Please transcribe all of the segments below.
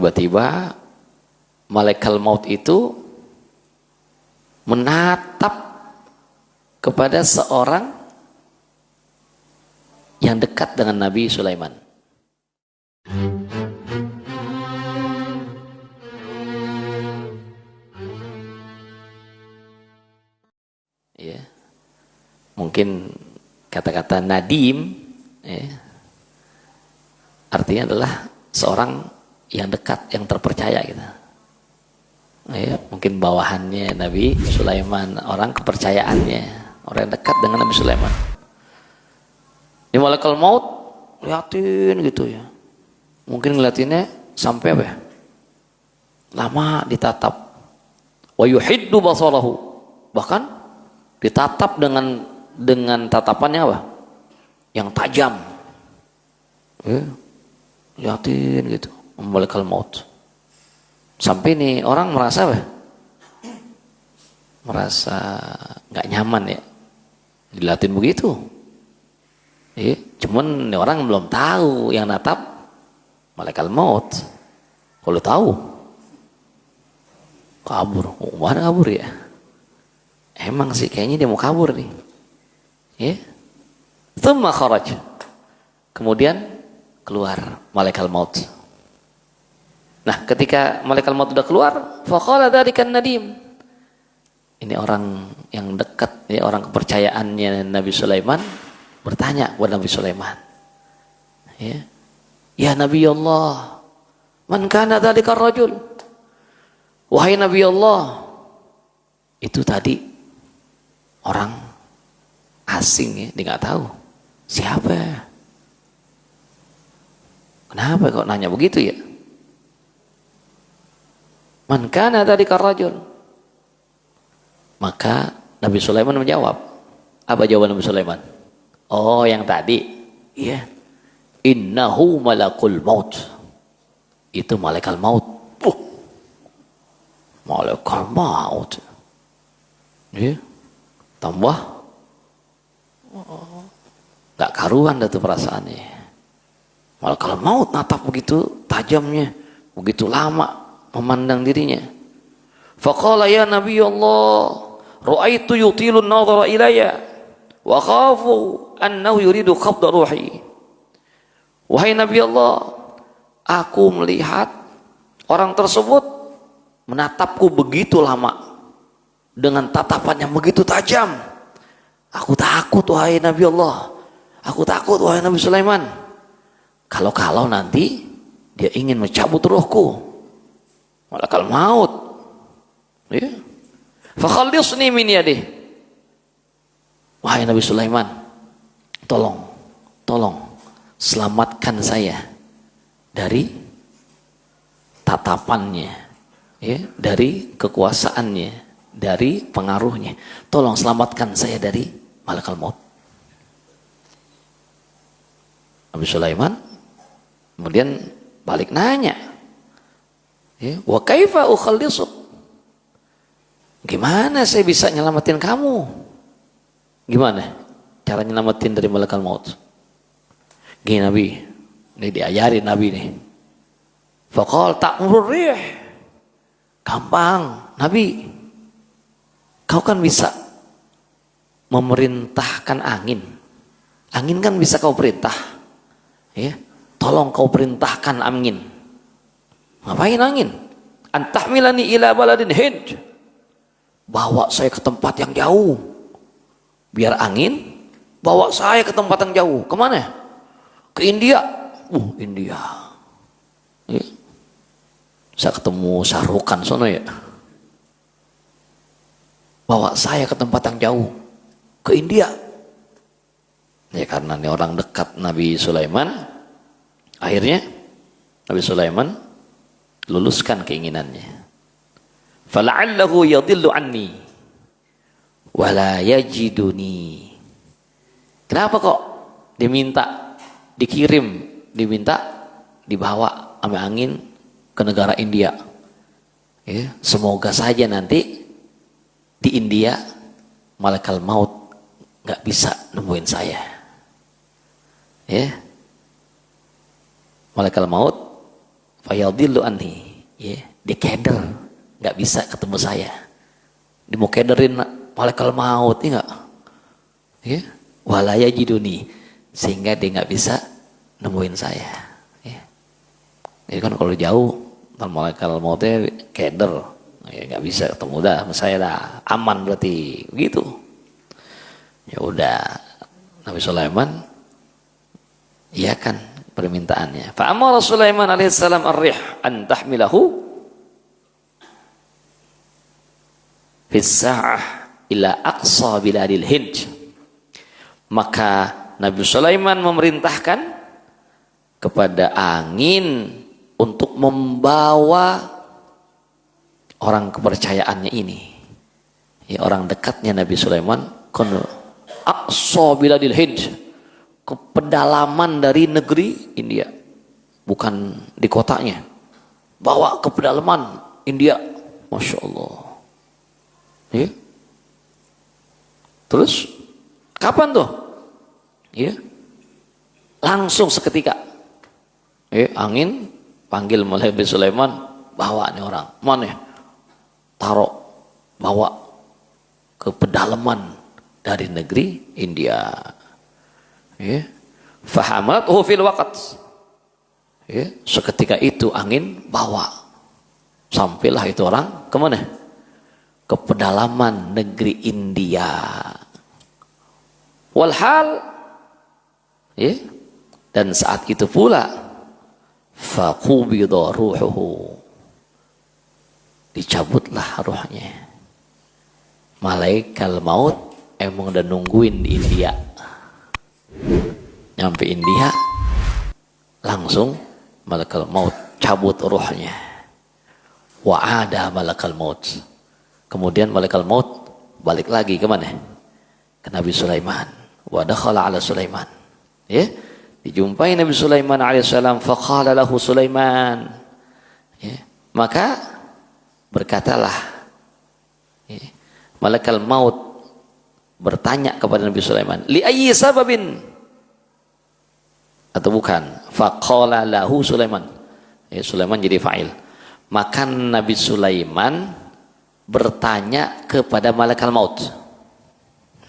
Tiba-tiba malaikat maut itu menatap kepada seorang yang dekat dengan Nabi Sulaiman. Ya, mungkin kata-kata Nadim, ya, artinya adalah seorang yang dekat, yang terpercaya gitu. Ya, mungkin bawahannya Nabi Sulaiman, orang kepercayaannya, orang yang dekat dengan Nabi Sulaiman. Ini malaikat maut liatin gitu ya. Mungkin ngeliatinnya sampai apa ya? Lama ditatap. Wa yuhiddu basarahu. Bahkan ditatap dengan tatapannya apa? Yang tajam. Ya, liatin gitu, malaikat maut. Sampai nih orang merasa apa? Merasa nggak nyaman ya, diliatin begitu. Ya, cuman nih orang belum tahu yang natap malaikat maut. Kalau tahu, kabur. Oh, mana kabur ya? Emang sih kayaknya dia mau kabur nih. Ya, tsumma kharaj. Kemudian keluar malaikat maut. Nah, ketika malaikat maut sudah keluar, faqala dzalikan nadim. Ini orang yang dekat, ya, orang kepercayaannya Nabi Sulaiman bertanya kepada Nabi Sulaiman. Ya, ya Nabi Allah, man kana dzalika rajul? Wahai Nabi Allah, itu tadi orang asing ya, dia nggak tahu siapa. Kenapa kok nanya begitu ya? Man kana dzalika rajul. Maka Nabi Sulaiman menjawab. Apa jawaban Nabi Sulaiman? Oh, yang tadi, iya. Innahu malakul maut. Itu malaikat maut. Malaikat maut. Iya. Tambah enggak karuan dah tuh perasaannya. Malaikat maut natap begitu tajamnya, begitu lama memandang dirinya. Faqala ya Nabi Allah, ra'aitu yutilun nadhara ilayya wa khafu annahu yuridu qabda ruhi. Wahai Nabi Allah, aku melihat orang tersebut menatapku begitu lama dengan tatapan yang begitu tajam. Aku takut wahai Nabi Allah, aku takut wahai Nabi Sulaiman, kalau nanti dia ingin mencabut ruhku, malaikat maut. Ya. Fakhallisni min yadih. Wahai Nabi Sulaiman, tolong selamatkan saya dari tatapannya, ya, dari kekuasaannya, dari pengaruhnya. Tolong selamatkan saya dari malaikat maut. Nabi Sulaiman kemudian balik nanya, ya, wa kaifa ukhallisuk? Gimana saya bisa nyelamatin kamu? Gimana cara nyelamatin dari malaikat maut? Gini Nabi, ini diajarin Nabi nih. Faqal ta'murur rih. Gampang, Nabi. Kau kan bisa memerintahkan angin. Angin kan bisa kau perintah. Ya, tolong kau perintahkan angin. Ngapain angin? Antahmilani ila baladin Hind. Bawa saya ke tempat yang jauh. Biar angin bawa saya ke tempat yang jauh. Kemana? Ke India. India. Ya. Saya ketemu Syahrukan sono ya. Bawa saya ke tempat yang jauh. Ke India. Ya, karena ini orang dekat Nabi Sulaiman. Akhirnya Nabi Sulaiman luluskan keinginannya. Fala'allahu yadhillu anni wala yajiduni. Kenapa kok diminta dibawa sama angin ke negara India? Ya, semoga saja nanti di India malaikat maut nggak bisa nemuin saya. Ya, malaikat maut fayadillu anni, ya, dia keder, nggak bisa ketemu saya. Dia mau kederin malaikat maut, ya nggak? Ya, wala yajiduni, sehingga dia nggak bisa nemuin saya. Ya. Jadi kan kalau jauh, malaikat mautnya keder, ya nggak bisa ketemu dah, saya dah aman berarti, begitu. Ya udah, Nabi Sulaiman iya kan permintaannya. Fa amara Sulaiman alaihissalam ar-rih an tahmilahu fi sa'ah ila aqsa biladil Hind. Maka Nabi Sulaiman memerintahkan kepada angin untuk membawa orang kepercayaannya ini, ya, orang dekatnya Nabi Sulaiman, ke aqsa biladil Hind, ke pedalaman dari negeri India, bukan di kotanya, bawa ke pedalaman India. Masya Allah, ya. Terus kapan tuh? Ya, langsung seketika, ya, angin panggil Nabi Sulaiman, bawa nih orang, mana? Taruh, bawa ke pedalaman dari negeri India. Ya. Fahamathu fil waqt. Ya, seketika itu angin bawa. Sampailah itu orang ke mana? Ke pedalaman negeri India. Walhal, ya, dan saat itu pula faqubida ruhuhu, dicabutlah ruhnya. Malaikat maut emang udah nungguin di India. Nyampe India, langsung malaikat maut cabut ruhnya. Wa ada malaikat maut. Kemudian malaikat maut balik lagi ke mana? Ke Nabi Sulaiman. Wa dakhala ala Sulaiman. Ya, dijumpai Nabi Sulaiman alaihissalam. Faqala lahu Sulaiman. Ya, maka berkatalah, ya, malaikat maut bertanya kepada Nabi Sulaiman, li ayyi sababin, atau bukan, faqala lahu Sulaiman, ya, Sulaiman jadi fa'il, maka Nabi Sulaiman bertanya kepada malaikat maut.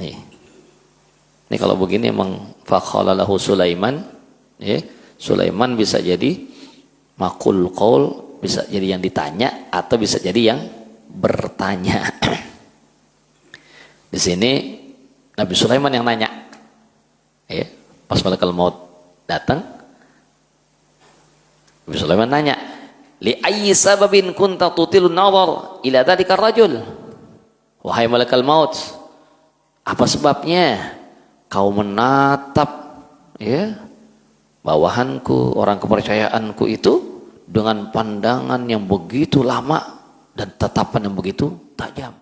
Ini kalau begini emang faqala lahu Sulaiman, ya, Sulaiman bisa jadi maqul qaul, bisa jadi yang ditanya atau bisa jadi yang bertanya. Di sini Nabi Sulaiman yang nanya, ya, pas malaikat maut datang, Nabi Sulaiman nanya, li ayyi sababin kunta tutilun nazar ila dzalika rajul, wahai malaikat maut, apa sebabnya kau menatap, ya, bawahanku, orang kepercayaanku itu dengan pandangan yang begitu lama dan tatapan yang begitu tajam?